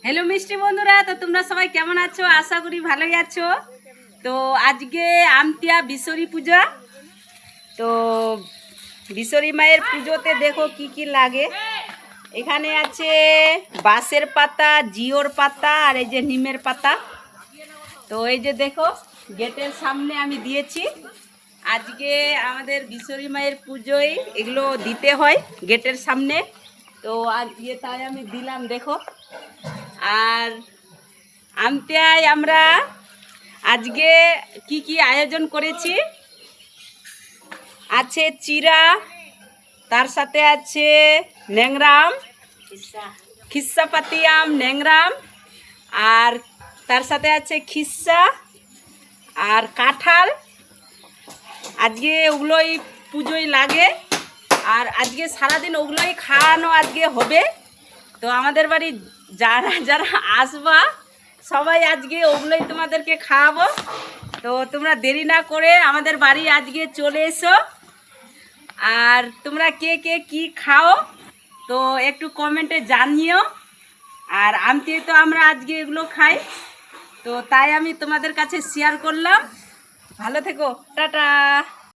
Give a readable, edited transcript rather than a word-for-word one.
Hello মিষ্টি বন্ধুরা, তো তোমরা সবাই কেমন আছো? আশা করি ভালোই আছো। তো আজকে আমতিয়া বিশ্বরী পূজা। তো বিশ্বরী মায়ের পুজোতে দেখো কি কি লাগে। এখানে আছে বাঁশের পাতা, জিওর পাতা আর এই যে নিমের পাতা। তো এই যে দেখো গেটের সামনে আমি দিয়েছি। আজকে আমাদের বিশ্বরী মায়ের পুজোয় এগুলো দিতে হয় গেটের সামনে। তো আর তাই আমি দিলাম দেখো। আর আমতিয়ায় আমরা আজকে কি কি আয়োজন করেছি, আছে চিরা, তার সাথে আছে ন্যাংরাম, খিস্সাপাতি আম, ন্যাংরাম, আর তার সাথে আছে খিস্সা আর কাঁঠাল। আজকে ওগুলোই পুজোয় লাগে আর আজকে সারাদিন ওগুলোই খাওয়ানো আজকে হবে। তো আমাদের বাড়ি যারা যারা আসবা সবাই আজকে ওগুলোই তোমাদেরকে খাওয়াবো। তো তোমরা দেরি না করে আমাদের বাড়ি আজকে চলে এসো। আর তোমরা কে কে কি খাও তো একটু কমেন্টে জানিও। আর আমতে তো আমরা আজকে এগুলো খাই, তো তাই আমি তোমাদের কাছে শেয়ার করলাম। ভালো থেকো, টাটা।